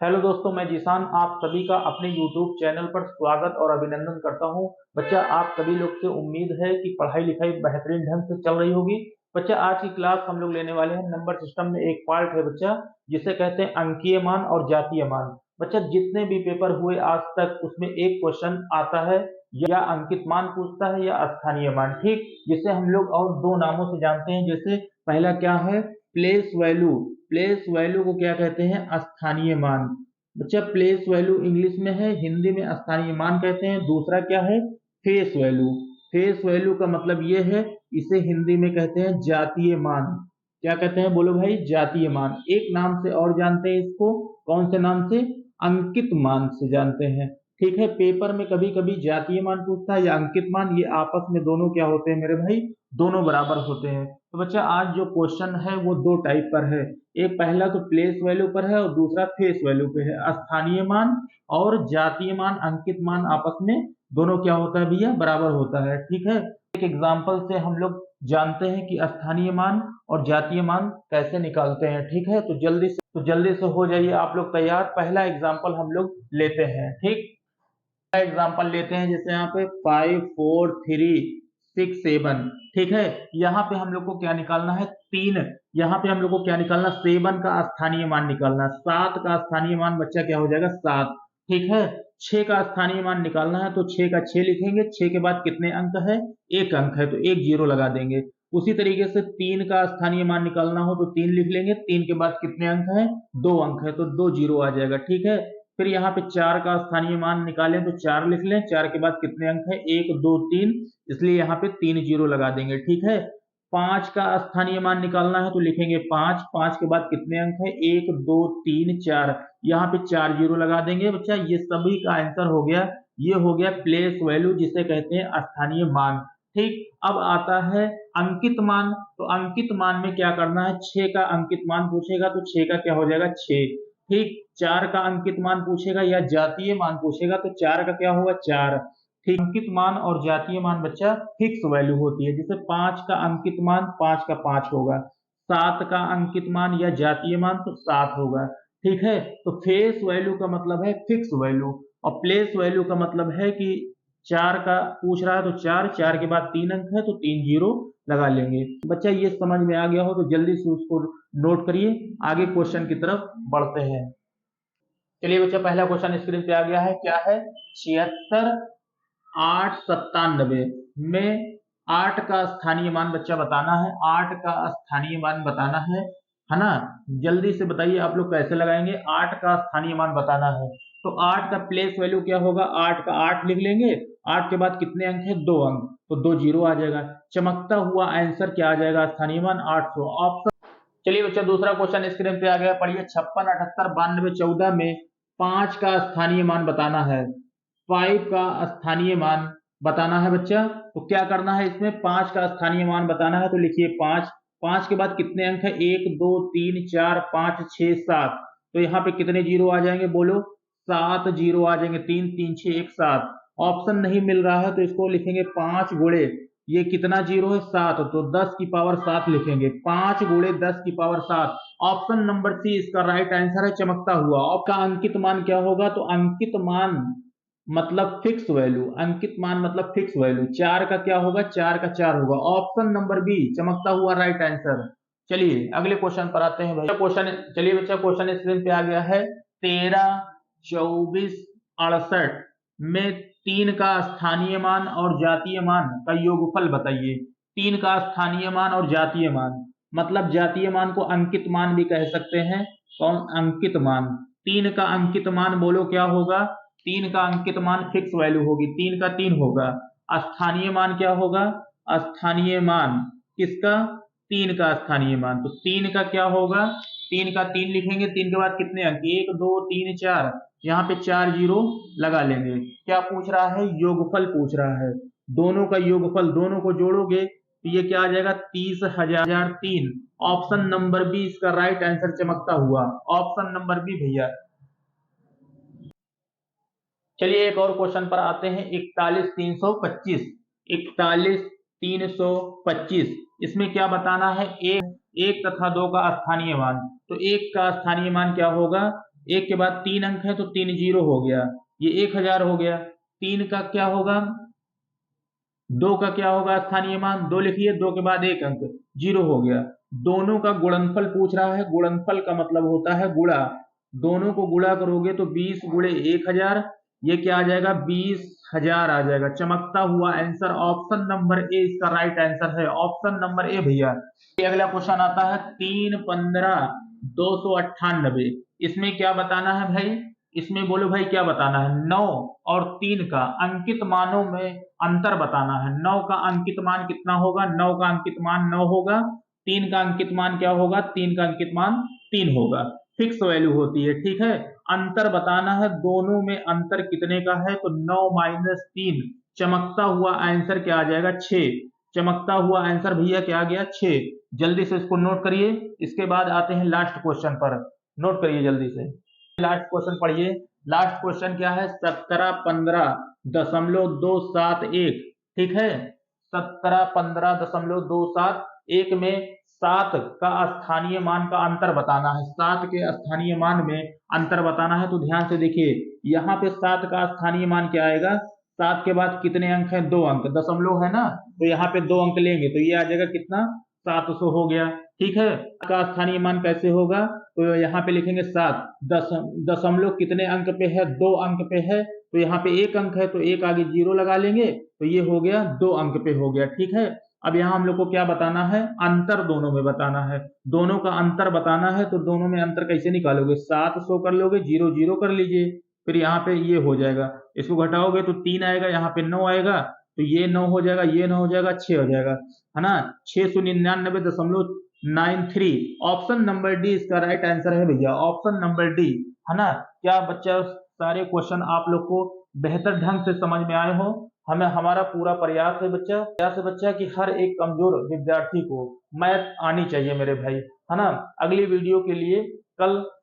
Hello दोस्तों, मैं जीशान आप सभी का अपने YouTube चैनल पर स्वागत और अभिनंदन करता हूं। बच्चा, आप सभी लोग से उम्मीद है कि पढ़ाई लिखाई बेहतरीन ढंग से चल रही होगी। बच्चा, आज की क्लास हम लोग लेने वाले हैं नंबर सिस्टम में एक पार्ट है बच्चा, जिसे कहते हैं अंकीय मान और जातीय मान। बच्चा, जितने भी पेपर हुए आज तक उसमें एक क्वेश्चन आता है, या अंकित मान पूछता है या स्थानीय मान, ठीक, जिसे हम लोग और दो नामों से जानते हैं। जैसे पहला क्या है, प्लेस वैल्यू। प्लेस वैल्यू को क्या कहते हैं, स्थानीय मान। बच्चा, प्लेस वैल्यू इंग्लिश में है, हिंदी में स्थानीय मान कहते हैं। दूसरा क्या है, फेस वैल्यू। फेस वैल्यू का मतलब ये है, इसे हिंदी में कहते हैं जातीय मान। क्या कहते हैं, बोलो भाई, जातीय मान। एक नाम से और जानते हैं इसको, कौन से नाम से, अंकित मान से जानते हैं। ठीक है, पेपर में कभी कभी जातीय मान पूछता है या अंकित मान, ये आपस में दोनों क्या होते हैं मेरे भाई, दोनों बराबर होते हैं। तो बच्चा, आज जो क्वेश्चन है वो दो टाइप पर है। एक पहला तो प्लेस वैल्यू पर है और दूसरा फेस वैल्यू पे है। स्थानीय मान और जातीय मान, अंकित मान आपस में दोनों क्या होता है भैया, बराबर होता है। ठीक है, एक एग्जांपल से हम लोग जानते हैं कि स्थानीय मान और जातीय मान कैसे निकालते हैं। ठीक है, तो जल्दी से हो जाइए आप लोग तैयार। पहला एग्जाम्पल हम लोग लेते हैं। ठीक, एग्जाम्पल लेते हैं, जैसे यहाँ पे 5 4 3 6 7। ठीक है, यहाँ पे हम लोग को क्या निकालना है, तीन। यहाँ पे हम लोग को क्या निकालना, 7 का स्थानीय मान निकालना। 7 का स्थानीय मान बच्चा क्या हो जाएगा, 7। ठीक है, 6 का स्थानीय मान निकालना है, तो 6 का 6 लिखेंगे। 6 के बाद कितने अंक है, एक अंक है, तो एक जीरो लगा देंगे। उसी तरीके से 3 का स्थानीय मान निकालना हो तो 3 लिख लेंगे। 3 के बाद कितने अंक है, दो अंक है, तो दो जीरो आ जाएगा। ठीक है, फिर यहाँ पे 4 का स्थानीय मान निकालें तो 4 लिख लें। 4 के बाद कितने अंक है, 1 2 3, इसलिए यहाँ पे 3 जीरो लगा देंगे। ठीक है, 5 का स्थानीय मान निकालना है तो लिखेंगे 5। 5 के बाद कितने अंक है, 1 2 3 4, यहाँ पे 4 जीरो लगा देंगे। बच्चा, ये सभी का आंसर हो गया। ये हो गया प्लेस वैल्यू, जिसे कहते हैं स्थानीय मान। ठीक, अब आता है अंकित मान। तो अंकित मान में क्या करना है, 6 का अंकित मान पूछेगा तो 6 का क्या हो जाएगा, 6। ठीक, 4 का अंकित मान पूछेगा या जातीय मान पूछेगा तो 4 का क्या होगा, 4। ठीक, अंकित मान और जातीय मान बच्चा फिक्स वैल्यू होती है। जैसे 5 का अंकित मान 5 का 5 होगा, 7 का अंकित मान या जातीय मान तो 7 होगा। ठीक है, तो फेस वैल्यू का मतलब है फिक्स वैल्यू, और प्लेस वैल्यू का मतलब है कि 4 का पूछ रहा है तो 4, 4 के बाद 3 अंक है तो 3 जीरो लगा लेंगे। बच्चा, ये समझ में आ गया हो तो जल्दी से उसको नोट करिए, आगे क्वेश्चन की तरफ बढ़ते हैं। चलिए बच्चा, पहला क्वेश्चन स्क्रीन पे आ गया है। क्या है, 76 8 97 में 8 का स्थानीय मान बच्चा बताना है। 8 का स्थानीय मान बताना है ना। जल्दी से बताइए आप लोग कैसे लगाएंगे। 8 का स्थानीय मान बताना है तो 8 का प्लेस वैल्यू क्या होगा, 8 का 8 लिख लेंगे। 8 के बाद कितने अंक है, दो अंक, तो दो जीरो आ जाएगा। चमकता हुआ आंसर क्या आ जाएगा, स्थानीय मान 800, ऑप्शन। चलिए बच्चा, दूसरा क्वेश्चन स्क्रीन पे आ गया, पढ़िए। 56 78 92 14 में 5 का स्थानीय मान बताना है। 5 का स्थानीय मान बताना है बच्चा, तो क्या करना है, इसमें 5 का स्थानीय मान बताना है तो लिखिए 5। 5 के बाद कितने अंक है, 1 2 3 4 5 6 7, तो यहाँ पे कितने जीरो आ जाएंगे, बोलो, 7 जीरो आ जाएंगे। 3 3 6 1 7। ऑप्शन नहीं मिल रहा है तो इसको लिखेंगे 5 गुणे ये कितना जीरो है, 7, तो 10 की पावर 7 लिखेंगे। 5 गुणे 10 की पावर 7। ऑप्शन नंबर सी इसका राइट आंसर है, चमकता हुआ। आपका अंकित मान क्या होगा, तो अंकित मान मतलब फिक्स वैल्यू। अंकित मान मतलब फिक्स वैल्यू। 4 का क्या होगा, 4 का 4 होगा। ऑप्शन नंबर बी, चमकता हुआ, राइट आंसर। चलिए अगले क्वेश्चन पर आते हैं भाई। क्वेश्चन, चलिए बच्चा, क्वेश्चन स्क्रीन पे आ गया है। 13 24 68 में 3 का स्थानीय मान और जातीय मान का योगफल बताइए। 3 का स्थानीय मान और जातीय मान, मतलब जातीय मान को अंकित मान भी कह सकते हैं। कौन, अंकित मान। 3 का अंकित मान बोलो क्या होगा, 3 का अंकित मान फिक्स वैल्यू होगी, 3 का 3 होगा। स्थानीय मान क्या होगा, स्थानीय मान किसका, 3 का स्थानीय मान, तो 3 का क्या होगा, 3 का 3 लिखेंगे। 3 के बाद कितने अंक, 1 2 3 4, यहाँ पे 4 जीरो लगा लेंगे। क्या पूछ रहा है, योगफल पूछ रहा है। दोनों का योगफल, दोनों को जोड़ोगे तो ये क्या आ जाएगा, 30,003। ऑप्शन नंबर बी इसका राइट आंसर, चमकता हुआ। ऑप्शन नंबर बी भैया। चलिए एक और क्वेश्चन पर आते हैं। 41 325। 41 325, इसमें क्या बताना है, एक तथा दो का स्थानीय मान। तो एक का स्थानीय मान क्या होगा, 1 के बाद 3 अंक है तो 3 जीरो हो गया, ये 1000 हो गया। 3 का क्या होगा, 2 का क्या होगा स्थानीय मान, 2 लिखिए, 2 के बाद 1 अंक, 0 हो गया। दोनों का गुणनफल पूछ रहा है, गुणनफल का मतलब होता है गुणा, दोनों को गुणा करोगे तो 20 गुणे 1000, ये क्या आ जाएगा 20,000 आ जाएगा। चमकता हुआ आंसर ऑप्शन नंबर ए इसका राइट आंसर है, ऑप्शन नंबर ए भैया। अगला क्वेश्चन आता है 3 15 298, इसमें क्या बताना है भाई, इसमें बोलो भाई क्या बताना है, 9 और 3 का अंकित मानों में अंतर बताना है। 9 का अंकित मान कितना होगा, 9 का अंकित मान 9 होगा, 3 का अंकित मान क्या होगा, 3 का अंकित मान 3 होगा, फिक्स वैल्यू होती है, ठीक है। अंतर बताना है, दोनों में अंतर कितने का है, तो 9 माइनस 3, चमकता हुआ आंसर क्या आ जाएगा 6, चमकता हुआ आंसर भैया क्या आ गया 6। जल्दी से इसको नोट करिए, इसके बाद आते हैं लास्ट क्वेश्चन पर, नोट करिए जल्दी से। लास्ट क्वेश्चन पढ़िए, लास्ट क्वेश्चन क्या है, 1715.271, ठीक है। 1715.271 में 7 का स्थानीय मान का अंतर बताना है, 7 के स्थानीय मान में अंतर बताना है। तो ध्यान से देखिए, यहाँ पे 7 का स्थानीय मान क्या आएगा, 7 के बाद कितने अंक हैं, 2 अंक, दशमलव है ना, तो यहाँ पे 2 अंक लेंगे तो ये आ जाएगा कितना, 700 हो गया, ठीक है। का स्थानीय मान कैसे होगा, तो यहाँ पे लिखेंगे 7, दशमलव कितने अंक पे है, 2 अंक पे है, तो यहाँ पे 1 अंक है तो 1 आगे 0 लगा लेंगे, तो ये हो गया 2 अंक पे हो गया, ठीक है। अब यहाँ हम लोग को क्या बताना है, अंतर दोनों में बताना है, दोनों का अंतर बताना है। तो दोनों में अंतर कैसे निकालोगे, 700 कर लोगे, 0 0 कर लीजिए, फिर यहाँ पे ये हो जाएगा, इसको घटाओगे तो 3 आएगा, यहाँ पे 9 आएगा, तो ये 9 हो जाएगा, ये 9 हो जाएगा, 6 हो जाएगा, है ना, 699.93। ऑप्शन नंबर डी इसका राइट आंसर है भैया, ऑप्शन नंबर डी, है ना। क्या बच्चा सारे क्वेश्चन आप लोग को बेहतर ढंग से समझ में आए हो, हमें हमारा पूरा प्रयास है बच्चा कि हर एक कमजोर विद्यार्थी को मैथ आनी चाहिए मेरे भाई, है ना। अगली वीडियो के लिए कल फिर